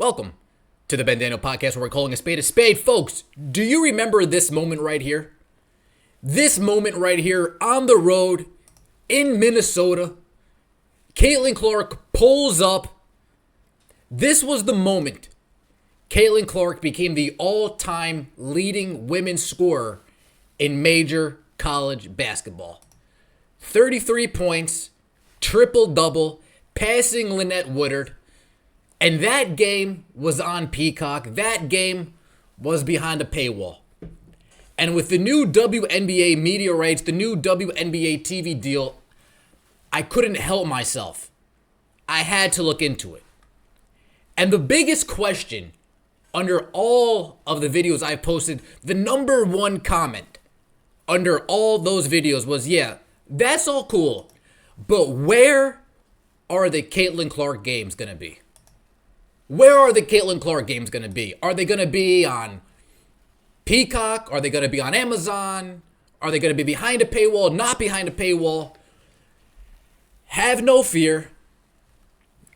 Welcome to the Ben Daniel Podcast, where we're calling a spade a spade. Folks, do you remember this moment right here? This moment right here on the road in Minnesota. Caitlin Clark pulls up. This was the moment Caitlin Clark became the all-time leading women's scorer in major college basketball. 33 points, triple-double, passing Lynette Woodard. And that game was on Peacock. That game was behind a paywall. And with the new WNBA media rights, the new WNBA TV deal, I couldn't help myself. I had to look into it. And the biggest question under all of the videos I've posted, the number one comment under all those videos was, yeah, that's all cool, but where are the Caitlin Clark games going to be? Where are the Caitlin Clark games going to be? Are they going to be on Peacock? Are they going to be on Amazon? Are they going to be behind a paywall? Not behind a paywall? Have no fear,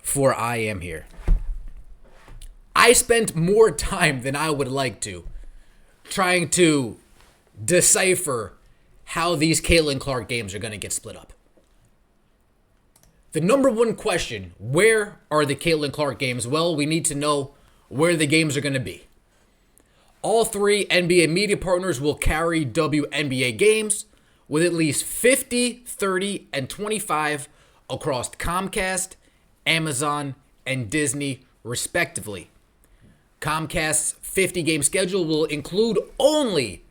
for I am here. I spent more time than I would like to trying to decipher how these Caitlin Clark games are going to get split up. The number one question, where are the Caitlin Clark games? Well, we need to know where the games are going to be. All three NBA media partners will carry WNBA games with at least 50, 30, and 25 across Comcast, Amazon, and Disney, respectively. Comcast's 50-game schedule will include only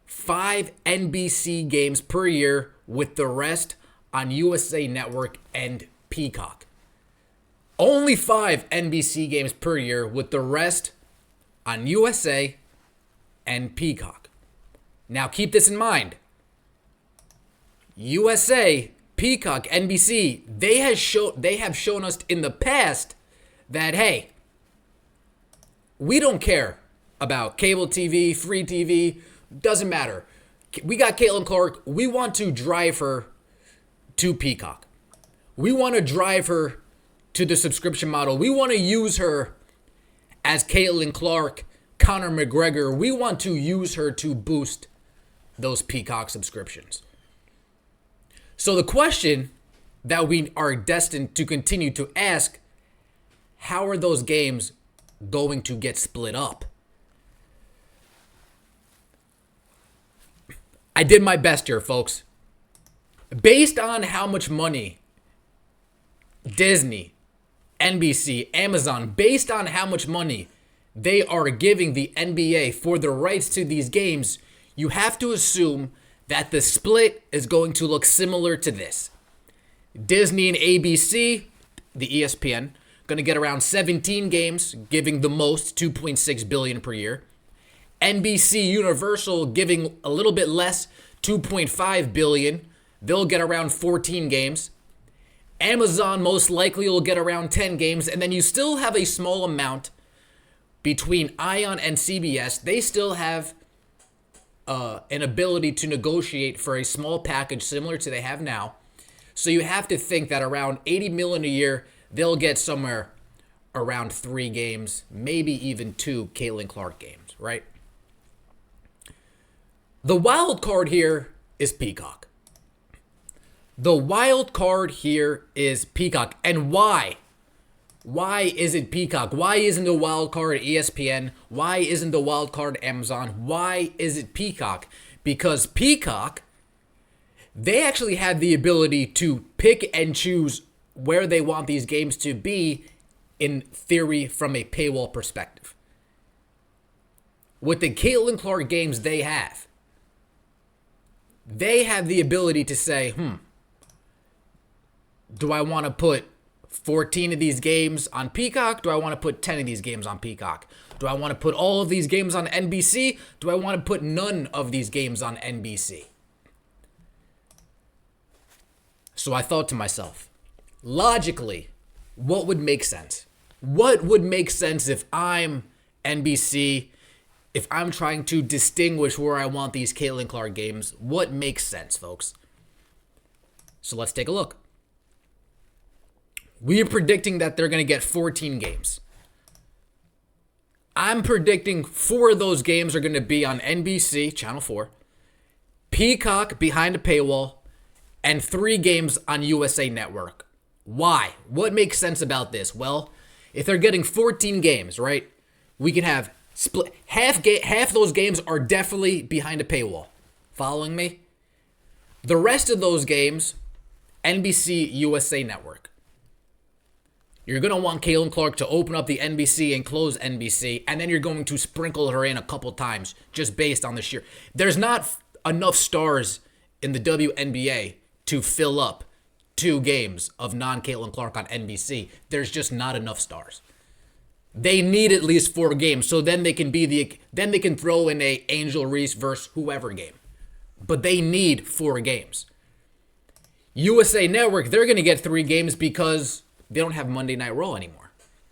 5 NBC games per year, with the rest on USA Network and Peacock. Only 5 NBC games per year, with the rest on USA and Peacock. Now keep this in mind. USA, Peacock, NBC, they have shown us in the past that, hey, we don't care about cable TV, free TV, doesn't matter. We got Caitlin Clark. We want to drive her to Peacock. We want to drive her to the subscription model. We want to use her as Caitlin Clark, Conor McGregor. We want to use her to boost those Peacock subscriptions. So the question that we are destined to continue to ask, how are those games going to get split up? I did my best here, folks. Based on how much money Disney, NBC, Amazon, based on how much money they are giving the NBA for the rights to these games, you have to assume that the split is going to look similar to this. Disney and ABC, the ESPN, going to get around 17 games, giving the most, $2.6 billion per year. NBC Universal giving a little bit less, $2.5 billion. They'll get around 14 games. Amazon most likely will get around 10 games. And then you still have a small amount between ION and CBS. They still have an ability to negotiate for a small package similar to they have now. So you have to think that around $80 million a year, they'll get somewhere around 3 games, maybe even 2 Caitlin Clark games, right? The wild card here is Peacock. The wild card here is Peacock. And why? Why is it Peacock? Why isn't the wild card ESPN? Why isn't the wild card Amazon? Why is it Peacock? Because Peacock, they actually have the ability to pick and choose where they want these games to be, in theory, from a paywall perspective. With the Caitlin Clark games they have the ability to say, do I want to put 14 of these games on Peacock? Do I want to put 10 of these games on Peacock? Do I want to put all of these games on NBC? Do I want to put none of these games on NBC? So I thought to myself, logically, what would make sense? What would make sense if I'm NBC, if I'm trying to distinguish where I want these Caitlin Clark games? What makes sense, folks? So let's take a look. We are predicting that they're going to get 14 games. I'm predicting 4 of those games are going to be on NBC, Channel 4, Peacock behind a paywall, and 3 games on USA Network. Why? What makes sense about this? Well, if they're getting 14 games, right, we can have split half those games are definitely behind a paywall. Following me? The rest of those games, NBC, USA Network. You're going to want Caitlin Clark to open up the NBC and close NBC, and then you're going to sprinkle her in a couple times just based on the sheer. There's not enough stars in the WNBA to fill up 2 games of non-Caitlin Clark on NBC. There's just not enough stars. They need at least 4 games, so then they can throw in a Angel Reese versus whoever game. But they need 4 games. USA Network, they're going to get 3 games because they don't have Monday Night Raw anymore.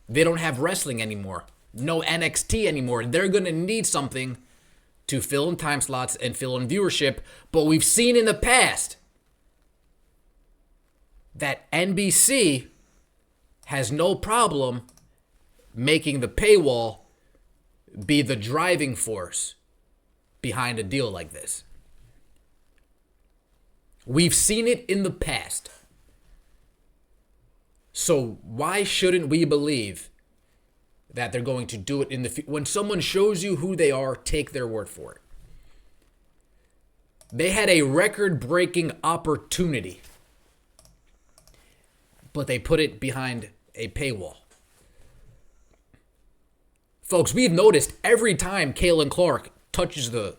They don't have wrestling anymore. No NXT anymore. They're going to need something to fill in time slots and fill in viewership. But we've seen in the past that NBC has no problem making the paywall be the driving force behind a deal like this. We've seen it in the past. So why shouldn't we believe that they're going to do it in the future? When someone shows you who they are, take their word for it. They had a record-breaking opportunity, but they put it behind a paywall. Folks, we've noticed every time Caitlin Clark touches the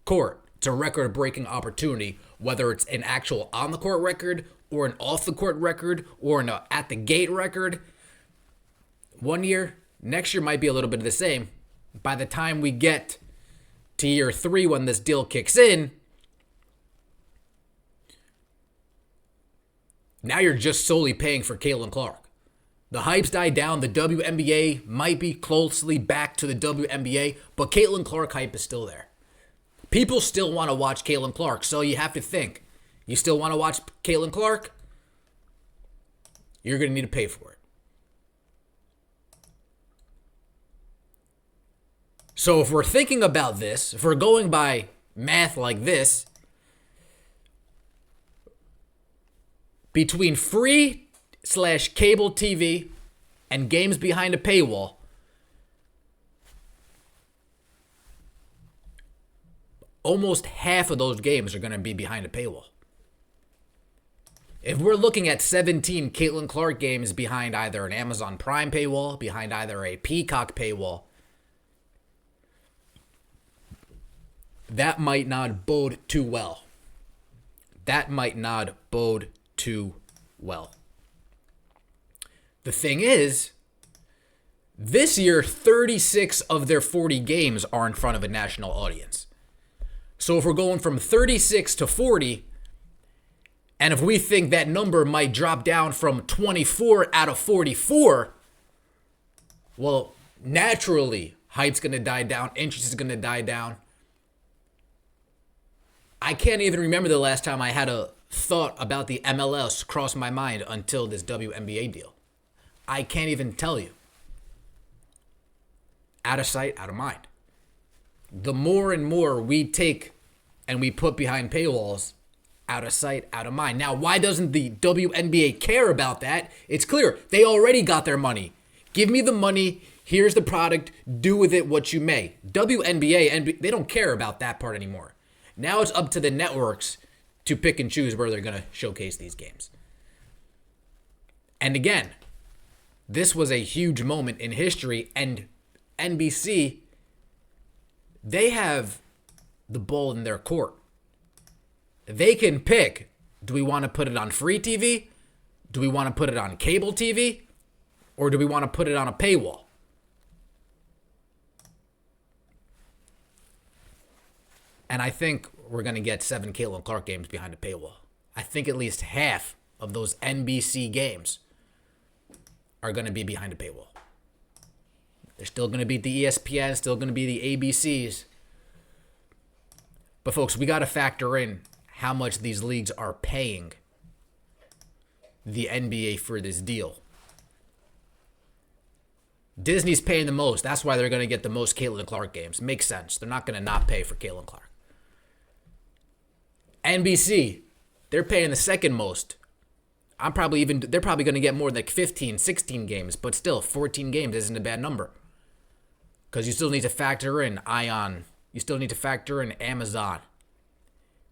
court, it's a record-breaking opportunity, whether it's an actual on-the-court record or an off-the-court record or an at-the-gate record. One year, next year might be a little bit of the same. By the time we get to year 3 when this deal kicks in, now you're just solely paying for Caitlin Clark. The hype's died down. The WNBA might be closely back to the WNBA, but Caitlin Clark hype is still there. People still want to watch Caitlin Clark, so you have to think. You still want to watch Caitlin Clark? You're going to need to pay for it. So if we're thinking about this, if we're going by math like this, between free/cable TV and games behind a paywall, almost half of those games are going to be behind a paywall. If we're looking at 17 Caitlin Clark games behind either an Amazon Prime paywall, behind either a Peacock paywall, that might not bode too well. That might not bode too well. The thing is, this year, 36 of their 40 games are in front of a national audience. So if we're going from 36 to 40, and if we think that number might drop down from 24 out of 44, well, naturally, hype's going to die down, interest is going to die down. I can't even remember the last time I had a thought about the MLS cross my mind until this WNBA deal. I can't even tell you. Out of sight, out of mind. The more and more we take and we put behind paywalls, out of sight, out of mind. Now, why doesn't the WNBA care about that? It's clear. They already got their money. Give me the money. Here's the product. Do with it what you may. WNBA, they don't care about that part anymore. Now it's up to the networks to pick and choose where they're going to showcase these games. And again, this was a huge moment in history, and NBC, they have the ball in their court. They can pick, do we want to put it on free TV? Do we want to put it on cable TV? Or do we want to put it on a paywall? And I think we're going to get 7 Caitlin Clark games behind a paywall. I think at least half of those NBC games are going to be behind a paywall. They're still going to be the ESPN, still going to be the ABCs. But folks, we got to factor in how much these leagues are paying the NBA for this deal. Disney's paying the most. That's why they're going to get the most Caitlin Clark games. Makes sense. They're not going to not pay for Caitlin Clark. NBC, they're paying the second most. They're probably going to get more than like 15, 16 games, but still 14 games isn't a bad number. Because you still need to factor in Ion. You still need to factor in Amazon.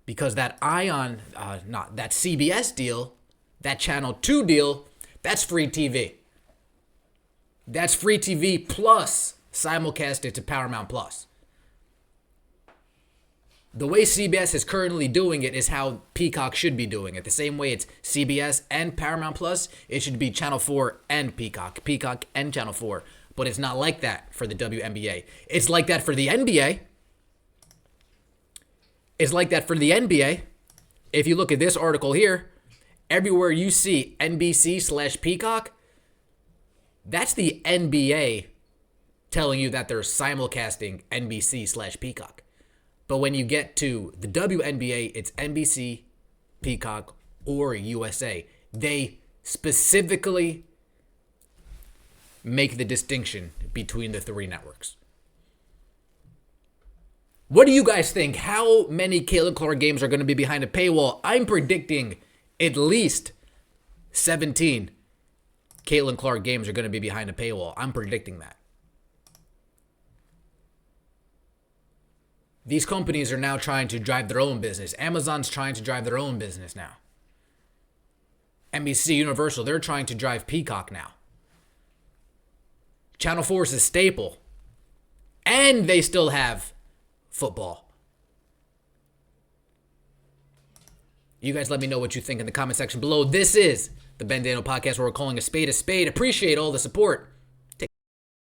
Because that that CBS deal, that Channel 2 deal, that's free TV. That's free TV plus simulcasted to Paramount Plus. The way CBS is currently doing it is how Peacock should be doing it. The same way it's CBS and Paramount Plus, it should be Channel 4 and Peacock. Peacock and Channel 4. But it's not like that for the WNBA. It's like that for the NBA. It's like that for the NBA. If you look at this article here, everywhere you see NBC/Peacock, that's the NBA telling you that they're simulcasting NBC/Peacock. But when you get to the WNBA, it's NBC, Peacock, or USA. They specifically make the distinction between the three networks. What do you guys think? How many Caitlin Clark games are going to be behind a paywall? I'm predicting at least 17 Caitlin Clark games are going to be behind a paywall. I'm predicting that. These companies are now trying to drive their own business. Amazon's trying to drive their own business now. NBC Universal, they're trying to drive Peacock now. Channel 4 is a staple. And they still have football. You guys let me know what you think in the comment section below. This is the Ben Daniel Podcast, where we're calling a spade a spade. Appreciate all the support.